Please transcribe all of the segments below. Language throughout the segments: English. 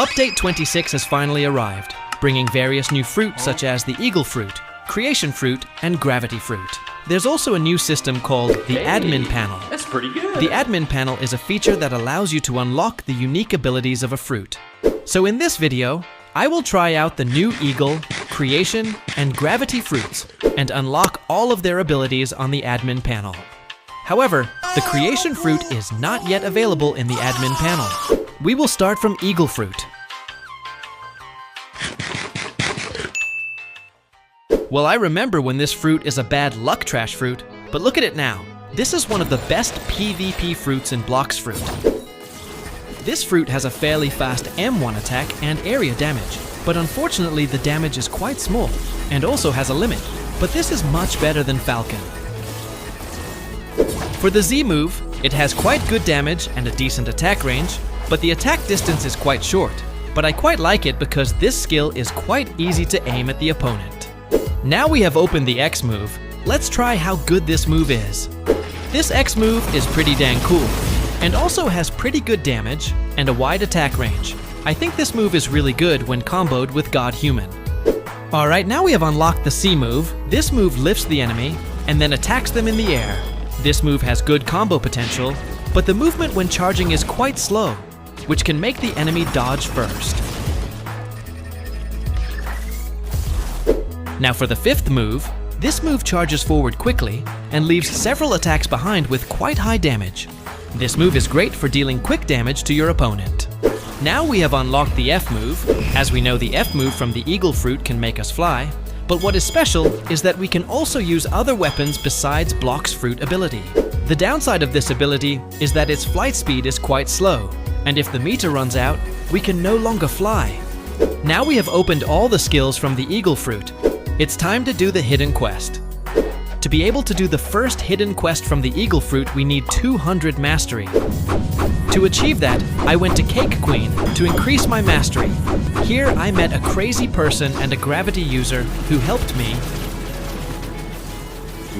Update 26 has finally arrived, bringing various new fruits such as the Eagle Fruit, Creation Fruit, and Gravity Fruit. There's also a new system called the Admin Panel. That's pretty good. The Admin Panel is a feature that allows you to unlock the unique abilities of a fruit. So in this video, I will try out the new Eagle, Creation, and Gravity Fruits and unlock all of their abilities on the Admin Panel. However, the Creation Fruit is not yet available in the Admin Panel. We will start from Eagle Fruit. Well, I remember when this fruit is a bad luck trash fruit, but look at it now. This is one of the best PvP fruits in Blox Fruit. This fruit has a fairly fast M1 attack and area damage, but unfortunately the damage is quite small and also has a limit, but this is much better than Falcon. For the Z move, it has quite good damage and a decent attack range, but the attack distance is quite short, but I quite like it because this skill is quite easy to aim at the opponent. Now we have opened the X move, let's try how good this move is. This X move is pretty dang cool, and also has pretty good damage and a wide attack range. I think this move is really good when comboed with God Human. Alright, now we have unlocked the C move. This move lifts the enemy and then attacks them in the air. This move has good combo potential, but the movement when charging is quite slow, which can make the enemy dodge first. Now for the fifth move, this move charges forward quickly and leaves several attacks behind with quite high damage. This move is great for dealing quick damage to your opponent. Now we have unlocked the F move. As we know, the F move from the Eagle Fruit can make us fly, but what is special is that we can also use other weapons besides Blox Fruit ability. The downside of this ability is that its flight speed is quite slow, and if the meter runs out, we can no longer fly. Now we have opened all the skills from the Eagle Fruit. It's time to do the hidden quest. To be able to do the first hidden quest from the Eagle Fruit, we need 200 mastery. To achieve that, I went to Cake Queen to increase my mastery. Here I met a crazy person and a gravity user who helped me.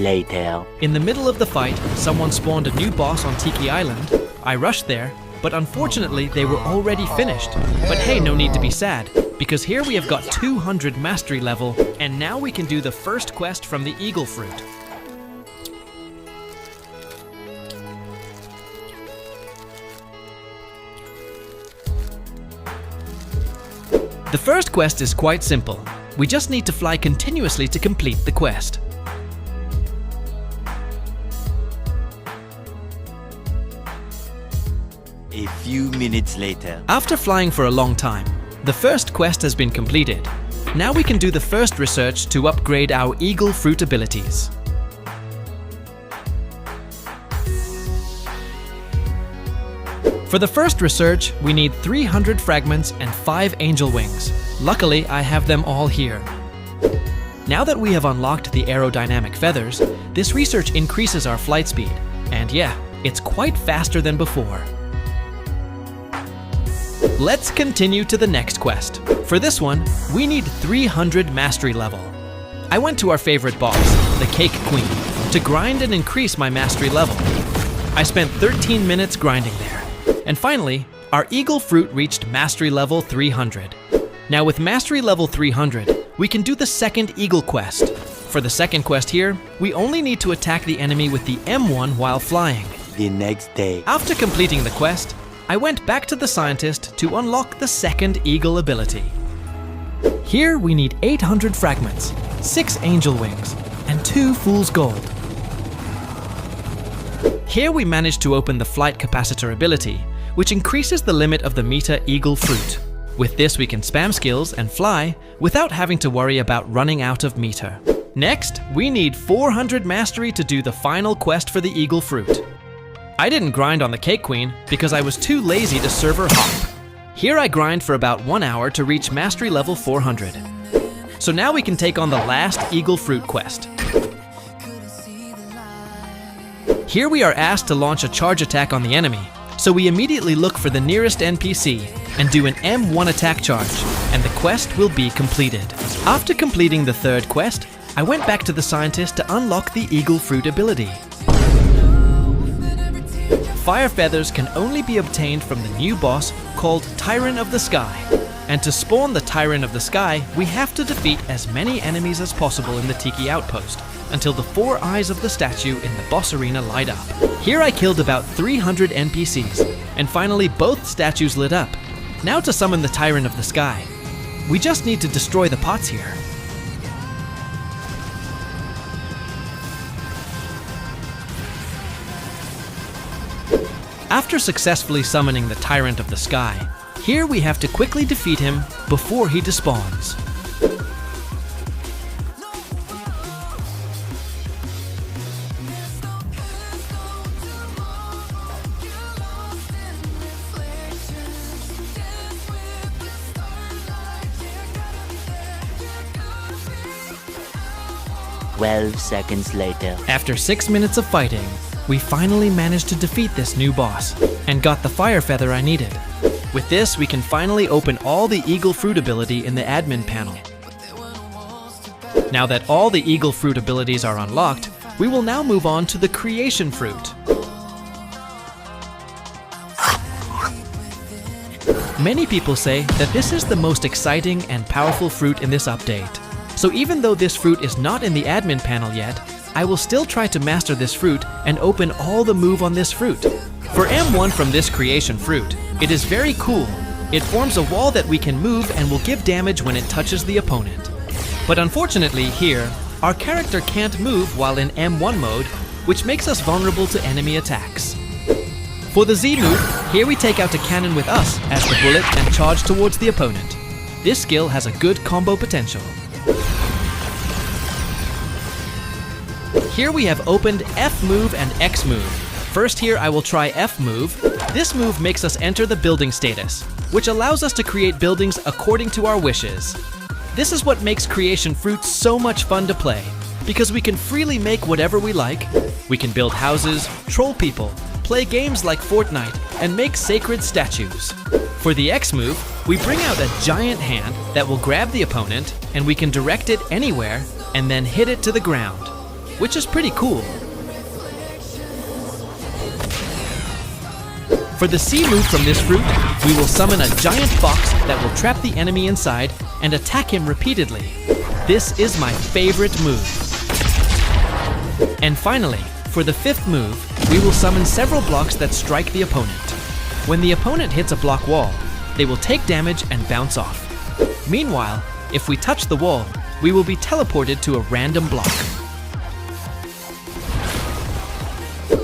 Later. In the middle of the fight, someone spawned a new boss on Tiki Island. I rushed there, but unfortunately they were already finished. But hey, no need to be sad, because here we have got 200 mastery level, and now we can do the first quest from the Eagle Fruit. The first quest is quite simple. We just need to fly continuously to complete the quest. A few minutes later. After flying for a long time, the first quest has been completed. Now we can do the first research to upgrade our Eagle Fruit abilities. For the first research, we need 300 fragments and 5 angel wings. Luckily, I have them all here. Now that we have unlocked the aerodynamic feathers, this research increases our flight speed. And yeah, it's quite faster than before. Let's continue to the next quest. For this one, we need 300 mastery level. I went to our favorite boss, the Cake Queen, to grind and increase my mastery level. I spent 13 minutes grinding there. And finally, our Eagle Fruit reached mastery level 300. Now with mastery level 300, we can do the second Eagle quest. For the second quest here, we only need to attack the enemy with the M1 while flying. The next day. After completing the quest, I went back to the scientist to unlock the second Eagle ability. Here we need 800 fragments, 6 angel wings, and 2 fool's gold. Here we managed to open the flight capacitor ability, which increases the limit of the meter Eagle Fruit. With this we can spam skills and fly without having to worry about running out of meter. Next, we need 400 mastery to do the final quest for the Eagle Fruit. I didn't grind on the Cake Queen because I was too lazy to server hop. Here I grind for about 1 hour to reach mastery level 400. So now we can take on the last Eagle Fruit quest. Here we are asked to launch a charge attack on the enemy, so we immediately look for the nearest NPC and do an M1 attack charge, and the quest will be completed. After completing the third quest, I went back to the scientist to unlock the Eagle Fruit ability. Fire feathers can only be obtained from the new boss called Tyrant of the Sky. And to spawn the Tyrant of the Sky, we have to defeat as many enemies as possible in the Tiki Outpost, until the 4 eyes of the statue in the boss arena light up. Here I killed about 300 NPCs, and finally both statues lit up. Now to summon the Tyrant of the Sky. We just need to destroy the pots here. After successfully summoning the Tyrant of the Sky, here we have to quickly defeat him before he despawns. Seconds later. After 6 minutes of fighting, we finally managed to defeat this new boss and got the fire feather I needed. With this, we can finally open all the Eagle Fruit ability in the admin panel. Now that all the Eagle Fruit abilities are unlocked, we will now move on to the Creation Fruit. Many people say that this is the most exciting and powerful fruit in this update. So even though this fruit is not in the admin panel yet, I will still try to master this fruit and open all the move on this fruit. For M1 from this Creation Fruit, it is very cool. It forms a wall that we can move and will give damage when it touches the opponent. But unfortunately here, our character can't move while in M1 mode, which makes us vulnerable to enemy attacks. For the Z move, here we take out a cannon with us as the bullet and charge towards the opponent. This skill has a good combo potential. Here we have opened F move and X move. First here I will try F move. This move makes us enter the building status, which allows us to create buildings according to our wishes. This is what makes Creation Fruit so much fun to play, because we can freely make whatever we like. We can build houses, troll people, play games like Fortnite, and make sacred statues. For the X move, we bring out a giant hand that will grab the opponent, and we can direct it anywhere and then hit it to the ground, which is pretty cool. For the C move from this fruit, we will summon a giant box that will trap the enemy inside and attack him repeatedly. This is my favorite move. And finally, for the 5th move, we will summon several blocks that strike the opponent. When the opponent hits a block wall, they will take damage and bounce off. Meanwhile, if we touch the wall, we will be teleported to a random block.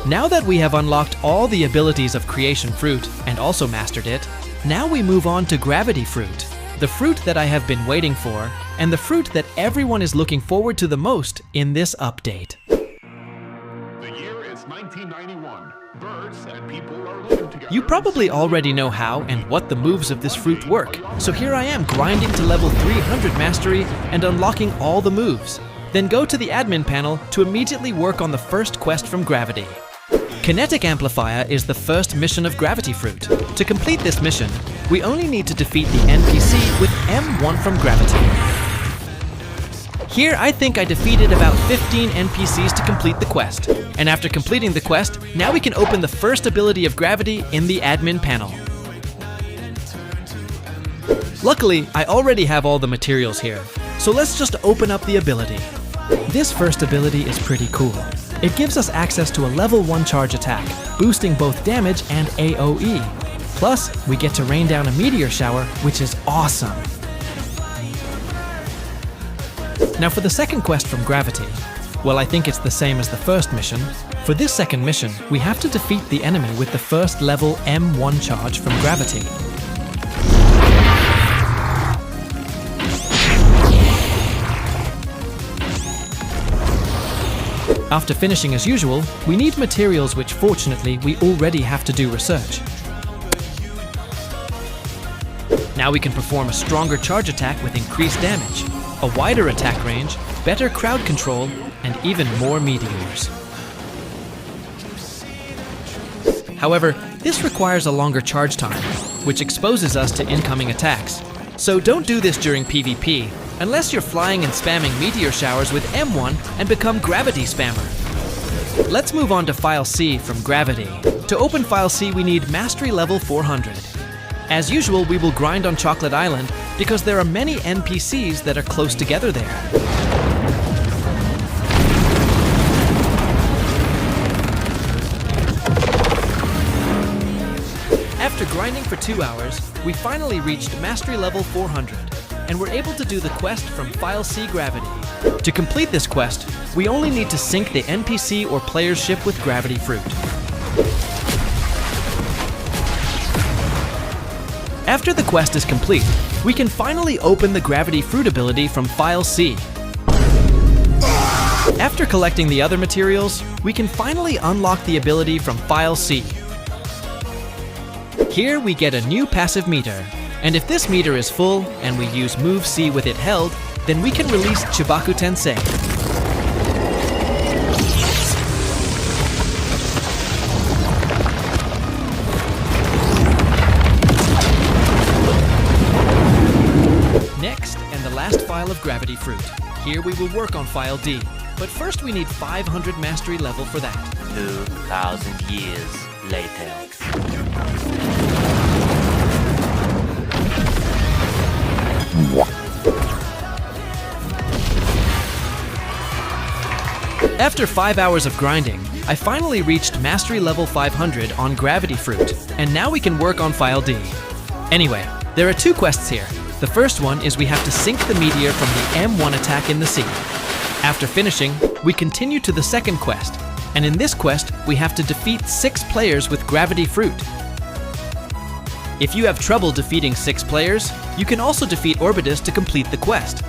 Now that we have unlocked all the abilities of Creation Fruit and also mastered it, now we move on to Gravity Fruit, the fruit that I have been waiting for and the fruit that everyone is looking forward to the most in this update. The year is 1991. Birds and people are living together. You probably already know how and what the moves of this fruit work, so here I am grinding to level 300 mastery and unlocking all the moves. Then go to the admin panel to immediately work on the first quest from Gravity. Kinetic Amplifier is the first mission of Gravity Fruit. To complete this mission, we only need to defeat the NPC with M1 from Gravity. Here I think I defeated about 15 NPCs to complete the quest. And after completing the quest, now we can open the first ability of Gravity in the admin panel. Luckily, I already have all the materials here, so let's just open up the ability. This first ability is pretty cool. It gives us access to a level 1 charge attack, boosting both damage and AoE. Plus, we get to rain down a meteor shower, which is awesome. Now for the second quest from Gravity, well, I think it's the same as the first mission. For this second mission, we have to defeat the enemy with the first level M1 charge from Gravity. After finishing as usual, we need materials which fortunately we already have to do research. Now we can perform a stronger charge attack with increased damage, a wider attack range, better crowd control, and even more meteors. However, this requires a longer charge time, which exposes us to incoming attacks. So don't do this during PvP, unless you're flying and spamming meteor showers with M1 and become Gravity Spammer. Let's move on to File C from Gravity. To open File C, we need Mastery Level 400. As usual, we will grind on Chocolate Island because there are many NPCs that are close together there. After grinding for 2 hours, we finally reached Mastery Level 400, and we're able to do the quest from File C Gravity. To complete this quest, we only need to sink the NPC or player's ship with Gravity Fruit. After the quest is complete, we can finally open the Gravity Fruit ability from File C. After collecting the other materials, we can finally unlock the ability from File C. Here we get a new passive meter, and if this meter is full and we use Move C with it held, then we can release Chibaku Tensei. Next, and the last file of Gravity Fruit. Here we will work on File D, but first we need 500 Mastery Level for that. 2,000 years later. After 5 hours of grinding, I finally reached Mastery Level 500 on Gravity Fruit, and now we can work on File D. Anyway, there are 2 quests here. The first one is we have to sink the meteor from the M1 attack in the sea. After finishing, we continue to the second quest, and in this quest, we have to defeat 6 players with Gravity Fruit. If you have trouble defeating 6 players, you can also defeat Orbitus to complete the quest.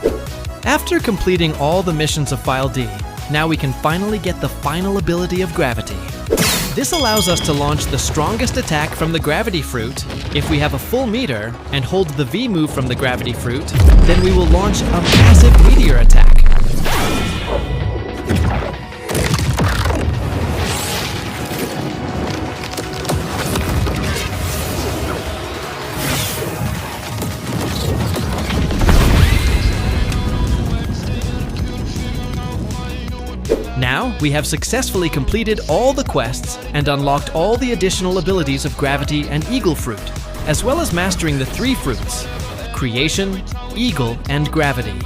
After completing all the missions of File D, now we can finally get the final ability of Gravity. This allows us to launch the strongest attack from the Gravity Fruit. If we have a full meter and hold the V move from the Gravity Fruit, then we will launch a massive meteor attack. Now, we have successfully completed all the quests and unlocked all the additional abilities of Gravity and Eagle Fruit, as well as mastering the 3 fruits: Creation, Eagle, and Gravity.